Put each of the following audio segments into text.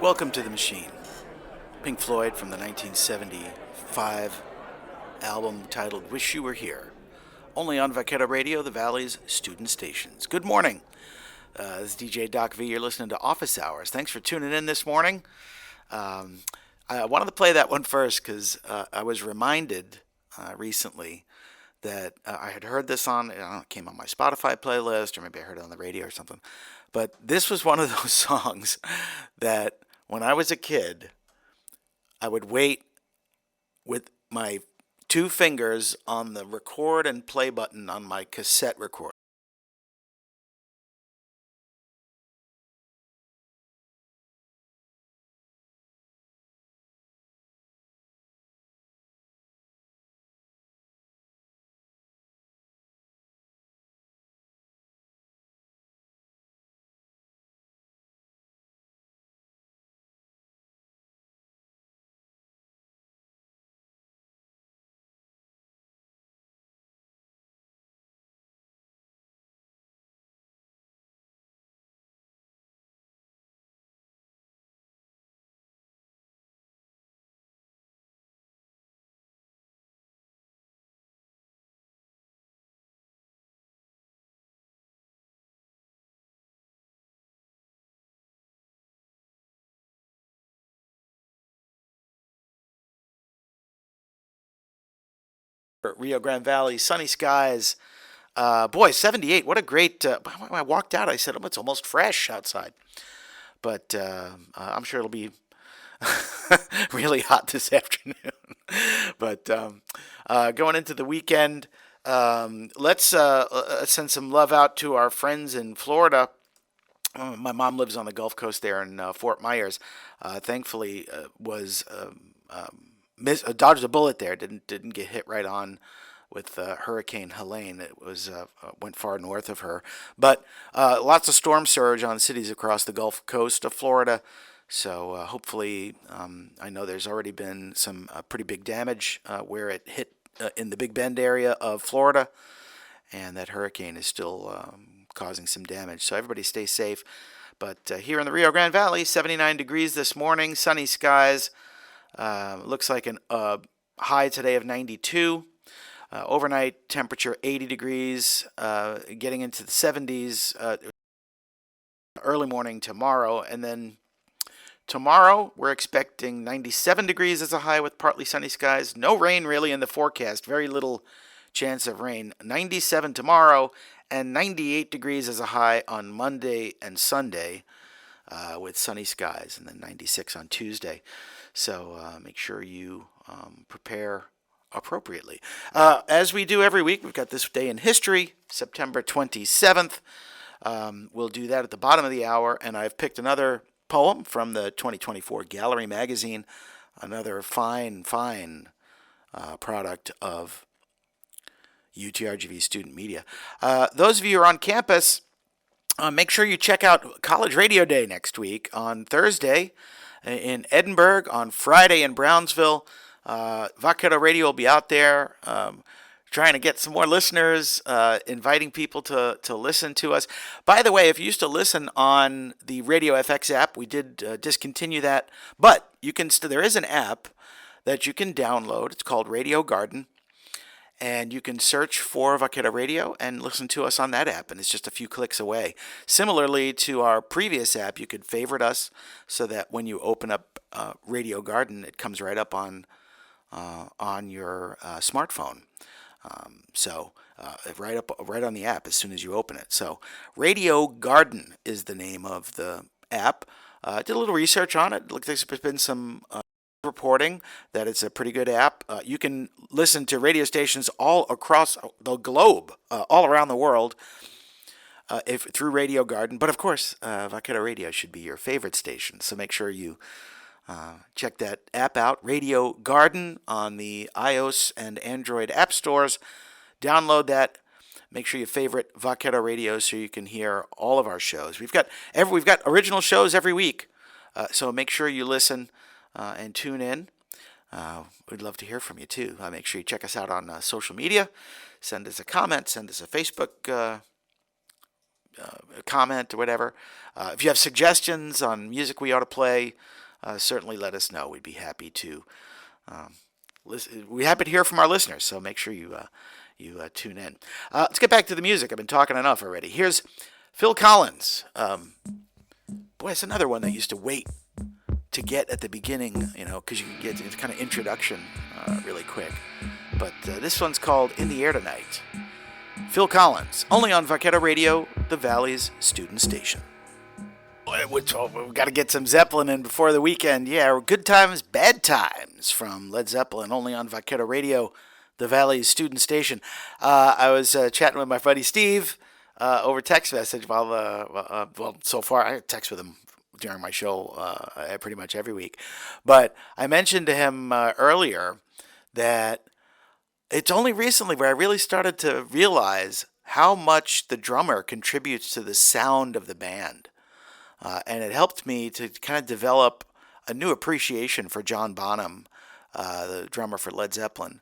Welcome to the Machine. Pink Floyd from the 1975 album titled Wish You Were Here. Only on Vaquero Radio, the Valley's student stations. Good morning. This is DJ Doc V. You're listening to Office Hours. Thanks for tuning in this morning. I wanted to play that one first because I was reminded recently that I had heard this on, I don't know, it came on my Spotify playlist, or maybe I heard it on the radio or something. But this was one of those songs that when I was a kid, I would wait with my two fingers on the record and play button on my cassette recorder. Rio Grande Valley, sunny skies. Boy, 78. What a great. When I walked out, I said, oh, it's almost fresh outside. But I'm sure it'll be really hot this afternoon. But going into the weekend, let's send some love out to our friends in Florida. My mom lives on the Gulf Coast there in Fort Myers. Thankfully, was dodged a bullet there. Didn't get hit right on with Hurricane Helene. It was went far north of her, but lots of storm surge on cities across the Gulf Coast of Florida. So hopefully, I know there's already been some pretty big damage where it hit in the Big Bend area of Florida, and that hurricane is still causing some damage. So everybody stay safe. But here in the Rio Grande Valley, 79 degrees this morning, sunny skies. Looks like an high today of 92. Overnight temperature 80 degrees, getting into the 70s early morning tomorrow. And then tomorrow we're expecting 97 degrees as a high with partly sunny skies. No rain really in the forecast. Very little chance of rain. 97 tomorrow and 98 degrees as a high on Monday and Sunday with sunny skies. And then 96 on Tuesday. So make sure you prepare appropriately. As we do every week, we've got this day in history, September 27th. We'll do that at the bottom of the hour, and I've picked another poem from the 2024 Gallery magazine, another fine product of UTRGV student media. Those of you who are on campus, make sure you check out College Radio Day next week on Thursday in Edinburgh, on Friday in Brownsville. Vaquero Radio will be out there trying to get some more listeners, inviting people to listen to us. By the way, if you used to listen on the Radio FX app, we did discontinue that, but you can there is an app that you can download. It's called Radio Garden, and you can search for Vaquero Radio and listen to us on that app, and it's just a few clicks away. Similarly to our previous app, you could favorite us so that when you open up Radio Garden, it comes right up on your smartphone. Right on the app as soon as you open it. So Radio Garden is the name of the app. Did a little research on it. Looks like there's been some reporting that it's a pretty good app. You can listen to radio stations all across the globe, all around the world, through Radio Garden. But of course, Vaquero Radio should be your favorite station. So make sure you check that app out, Radio Garden, on the iOS and Android app stores. Download that. Make sure you favorite Vaquero Radio so you can hear all of our shows. We've got original shows every week, so make sure you listen and tune in. We'd love to hear from you too. Make sure you check us out on social media. Send us a comment. Send us a Facebook comment or whatever. If you have suggestions on music we ought to play, certainly let us know. We'd be happy to we're happy to hear from our listeners. So make sure you tune in. Let's get back to the music. I've been talking enough already. Here's Phil Collins. Boy, it's another one that used to wait to get at the beginning, because you can get its kind of introduction really quick. But this one's called In the Air Tonight. Phil Collins, only on Vaquero Radio, the Valley's student station. We've got to get some Zeppelin in before the weekend. Yeah, Good Times, Bad Times from Led Zeppelin, only on Vaquero Radio, the Valley's student station. I was chatting with my buddy Steve over text message so far I text with him during my show pretty much every week. But I mentioned to him earlier that it's only recently where I really started to realize how much the drummer contributes to the sound of the band. And it helped me to kind of develop a new appreciation for John Bonham, the drummer for Led Zeppelin,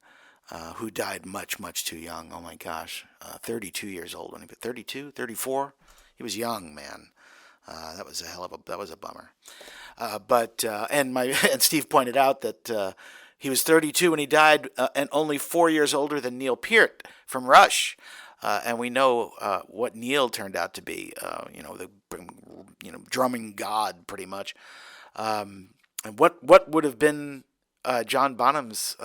who died much, much too young. Oh my gosh, 32 years old. When he was 32, 34? He was young, man. That was a bummer. And Steve pointed out that he was 32 when he died, and only 4 years older than Neil Peart from Rush. And we know what Neil turned out to be, the drumming god, pretty much. And what would have been John Bonham's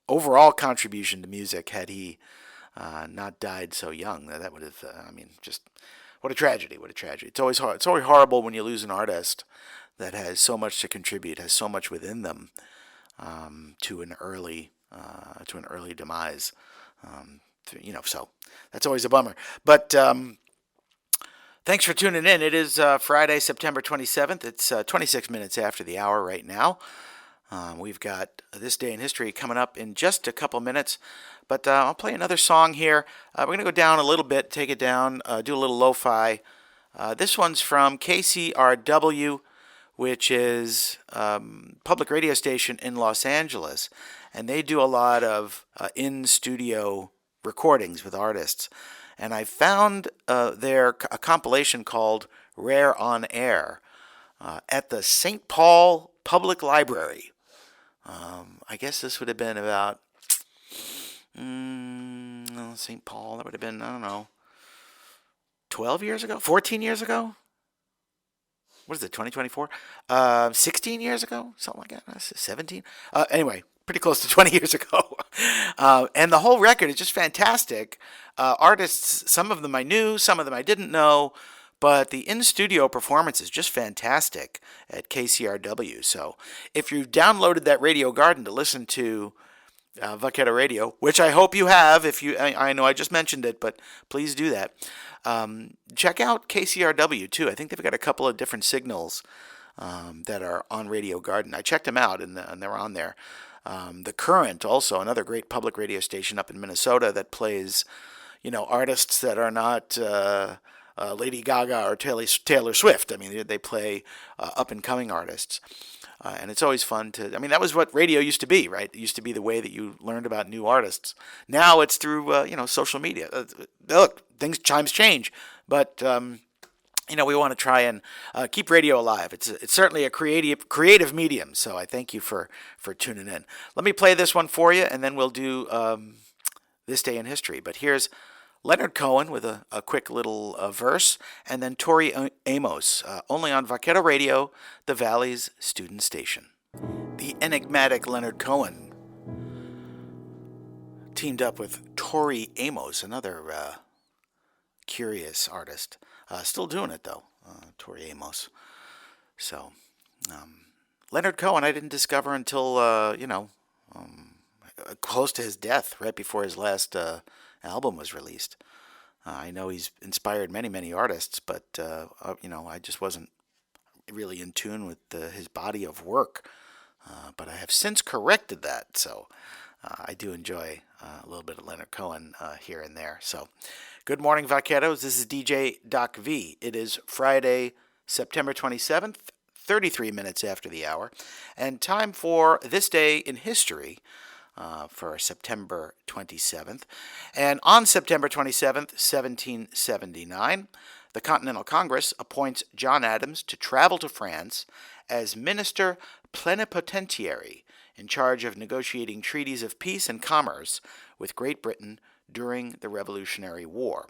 overall contribution to music had he not died so young? That would have, just what a tragedy! What a tragedy! It's always hard. It's always horrible when you lose an artist that has so much to contribute, has so much within them, to an early demise. So that's always a bummer. But thanks for tuning in. It is Friday, September 27th. It's 26 minutes after the hour right now. We've got This Day in History coming up in just a couple minutes. But I'll play another song here. We're going to go down a little bit, take it down, do a little lo-fi. This one's from KCRW, which is public radio station in Los Angeles. And they do a lot of in-studio recordings with artists. And I found a compilation called Rare on Air at the St. Paul Public Library. I guess this would have been about St. Paul. That would have been, 12 years ago? 14 years ago? What is it, 2024? 16 years ago? Something like that? 17? Anyway, pretty close to 20 years ago. And the whole record is just fantastic. Artists, some of them I knew, some of them I didn't know, but the in-studio performance is just fantastic at KCRW. So if you downloaded that Radio Garden to listen to Vaquero Radio, which I hope you have, I know I just mentioned it, but please do that. Check out KCRW too. I think they've got a couple of different signals that are on Radio Garden. I checked them out and they're on there. The Current, also another great public radio station up in Minnesota that plays, artists that are not Lady Gaga or Taylor Swift. I mean, they play up-and-coming artists. And it's always fun that was what radio used to be, right? It used to be the way that you learned about new artists. Now it's through, social media. Look, times change, but, we want to try and keep radio alive. It's certainly a creative medium, so I thank you for tuning in. Let me play this one for you, and then we'll do This Day in History. But here's Leonard Cohen with a quick little verse, and then Tori Amos, only on Vaquero Radio, the Valley's student station. The enigmatic Leonard Cohen teamed up with Tori Amos, another curious artist. Still doing it, though, Tori Amos. So, Leonard Cohen I didn't discover until, close to his death, right before his last album was released. I know he's inspired many, many artists, but, I just wasn't really in tune with his body of work. But I have since corrected that, so I do enjoy a little bit of Leonard Cohen here and there. So, good morning, Vaqueros. This is DJ Doc V. It is Friday, September 27th, 33 minutes after the hour, and time for This Day in History, for September 27th. And on September 27th, 1779, The Continental Congress appoints John Adams to travel to France as minister plenipotentiary in charge of negotiating treaties of peace and commerce with Great Britain during the Revolutionary War.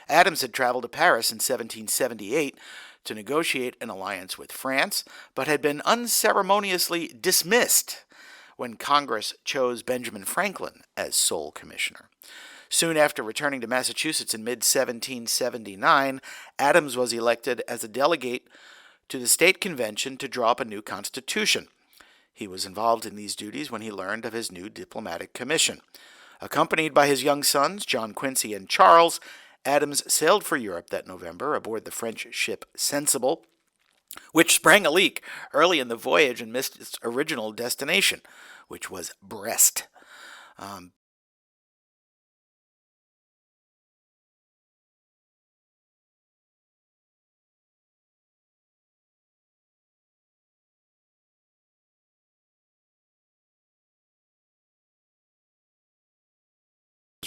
Adams had traveled to Paris in 1778 to negotiate an alliance with France, but had been unceremoniously dismissed when Congress chose Benjamin Franklin as sole commissioner. Soon after returning to Massachusetts in mid-1779, Adams was elected as a delegate to the state convention to draw up a new constitution. He was involved in these duties when he learned of his new diplomatic commission. Accompanied by his young sons, John Quincy and Charles, Adams sailed for Europe that November aboard the French ship Sensible, which sprang a leak early in the voyage and missed its original destination, which was Brest.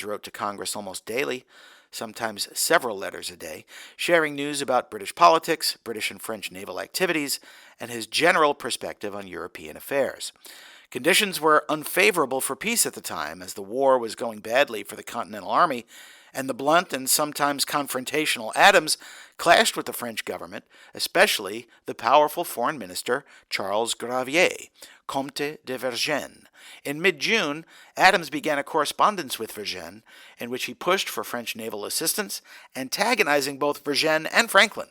Wrote to Congress almost daily, sometimes several letters a day, sharing news about British politics, British and French naval activities, and his general perspective on European affairs. Conditions were unfavorable for peace at the time, as the war was going badly for the Continental Army, and the blunt and sometimes confrontational Adams clashed with the French government, especially the powerful foreign minister Charles Gravier, Comte de Vergennes. In mid-June, Adams began a correspondence with Vergennes in which he pushed for French naval assistance, antagonizing both Vergennes and Franklin,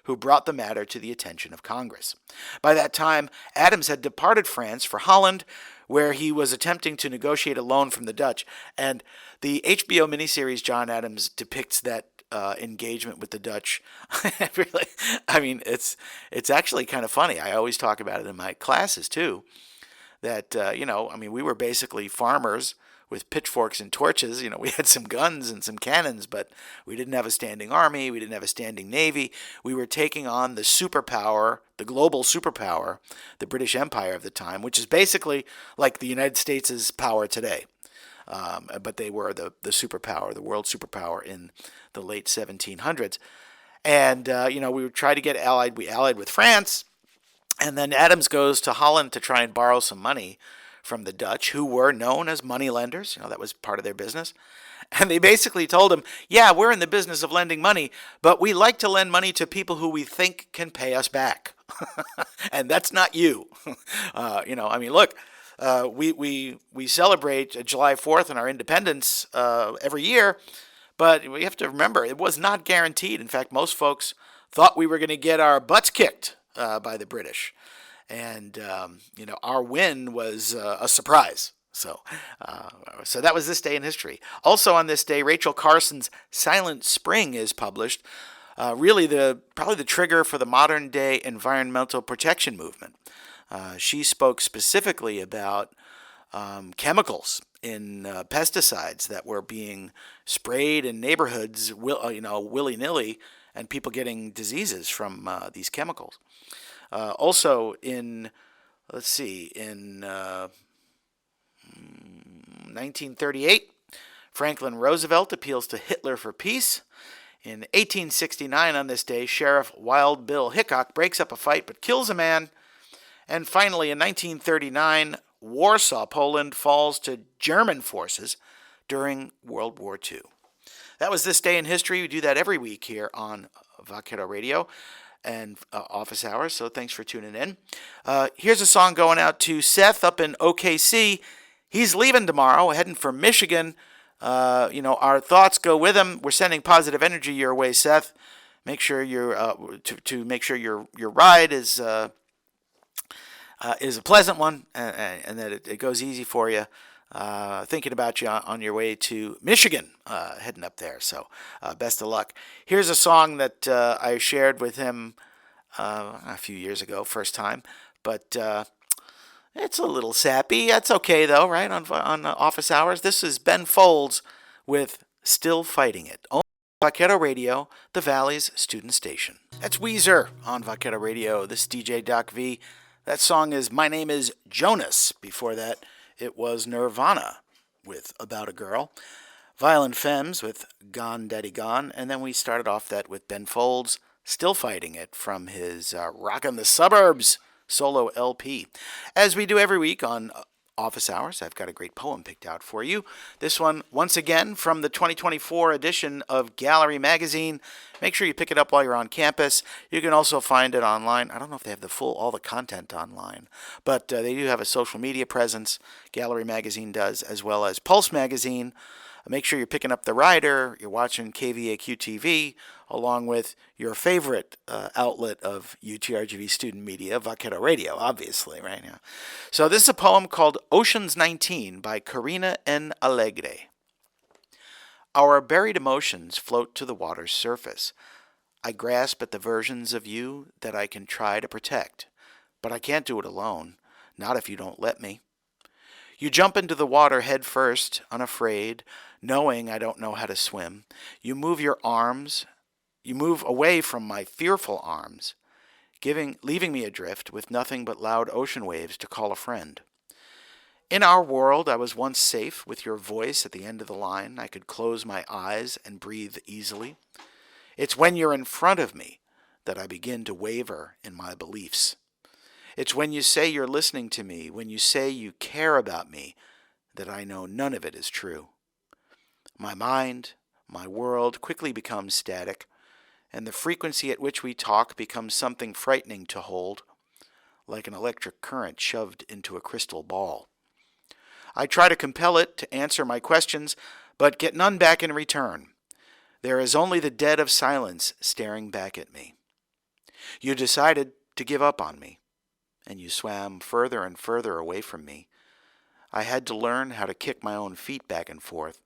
who brought the matter to the attention of Congress. By that time, Adams had departed France for Holland, where he was attempting to negotiate a loan from the Dutch. And the HBO miniseries John Adams depicts that engagement with the Dutch. Really, I mean, it's actually kind of funny. I always talk about it in my classes too. That we were basically farmers with pitchforks and torches. We had some guns and some cannons, but we didn't have a standing army. We didn't have a standing navy. We were taking on the superpower, the global superpower, the British Empire of the time, which is basically like the United States' power today. But they were the superpower, the world superpower in the late 1700s. And, we would try to get allied. We allied with France. And then Adams goes to Holland to try and borrow some money from the Dutch, who were known as moneylenders. That was part of their business. And they basically told him, yeah, we're in the business of lending money, but we like to lend money to people who we think can pay us back. And that's not you. Look, we celebrate July 4th and our independence every year, but we have to remember it was not guaranteed. In fact, most folks thought we were going to get our butts kicked by the British. And, our win was a surprise. So that was this day in history. Also on this day, Rachel Carson's Silent Spring is published. Probably the trigger for the modern day environmental protection movement. She spoke specifically about chemicals in pesticides that were being sprayed in neighborhoods, willy-nilly, and people getting diseases from these chemicals. Also in 1938, Franklin Roosevelt appeals to Hitler for peace. In 1869, on this day, Sheriff Wild Bill Hickok breaks up a fight but kills a man. And finally, in 1939, Warsaw, Poland, falls to German forces during World War II. That was this day in history. We do that every week here on Vaquero Radio and office hours, so thanks for tuning in. Here's a song going out to Seth up in OKC. He's leaving tomorrow, heading for Michigan. Our thoughts go with him. We're sending positive energy your way, Seth. Make sure to make sure your ride is a pleasant one and that it goes easy for you. Thinking about you on your way to Michigan, heading up there. So best of luck. Here's a song that I shared with him a few years ago, first time, but it's a little sappy. That's okay though, right? On office hours. This is Ben Folds with "Still Fighting It." On Vaquero Radio, the Valley's student station. That's Weezer on Vaquero Radio. This is DJ Doc V. That song is "My Name Is Jonas." Before that, it was Nirvana with "About a Girl." Violent Femmes with Gone Daddy Gone, and then we started off that with Ben Folds, Still Fighting It, from his Rockin' the Suburbs solo LP. As we do every week on Office Hours, I've got a great poem picked out for you. This one, once again, from the 2024 edition of Gallery Magazine. Make sure you pick it up while you're on campus. You can also find it online. I don't know if they have all the content online, but they do have a social media presence. Gallery Magazine does, as well as Pulse Magazine. Make sure you're picking up the rider, you're watching KVAQ TV, along with your favorite outlet of UTRGV student media, Vaquero Radio, obviously, right now. So this is a poem called Oceans 19 by Karina N. Alegre. Our buried emotions float to the water's surface. I grasp at the versions of you that I can try to protect, but I can't do it alone, not if you don't let me. You jump into the water head first, unafraid, knowing I don't know how to swim. You move your arms. You move away from my fearful arms, leaving me adrift with nothing but loud ocean waves to call a friend. In our world, I was once safe with your voice at the end of the line. I could close my eyes and breathe easily. It's when you're in front of me that I begin to waver in my beliefs. It's when you say you're listening to me, when you say you care about me, that I know none of it is true. My mind, my world quickly becomes static, and the frequency at which we talk becomes something frightening to hold, like an electric current shoved into a crystal ball. I try to compel it to answer my questions, but get none back in return. There is only the dead of silence staring back at me. You decided to give up on me, and you swam further and further away from me. I had to learn how to kick my own feet back and forth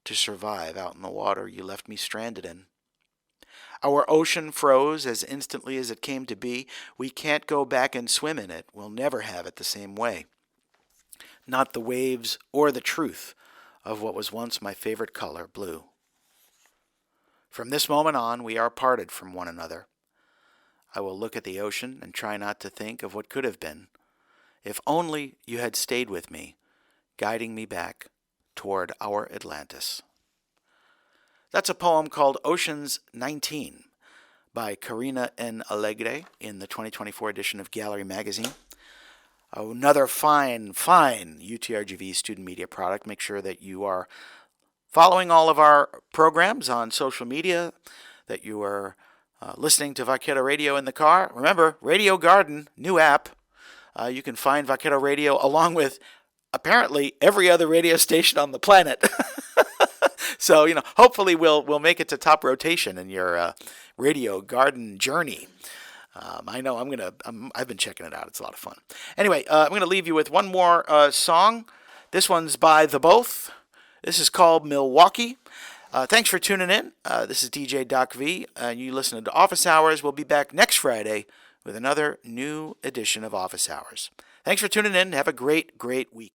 to survive out in the water you left me stranded in. Our ocean froze as instantly as it came to be. We can't go back and swim in it. We'll never have it the same way. Not the waves or the truth of what was once my favorite color, blue. From this moment on, we are parted from one another. I will look at the ocean and try not to think of what could have been. If only you had stayed with me, guiding me back toward our Atlantis. That's a poem called Oceans 19 by Karina N. Alegre in the 2024 edition of Gallery Magazine. Another fine UTRGV student media product. Make sure that you are following all of our programs on social media, that you are listening to Vaquero Radio in the car. Remember, Radio Garden, new app. You can find Vaquero Radio along with apparently every other radio station on the planet. So, hopefully we'll make it to top rotation in your Radio Garden journey. I know I've been checking it out. It's a lot of fun. Anyway, I'm going to leave you with one more song. This one's by The Both. This is called Milwaukee. Thanks for tuning in. This is DJ Doc V. You listening to Office Hours. We'll be back next Friday with another new edition of Office Hours. Thanks for tuning in. Have a great week.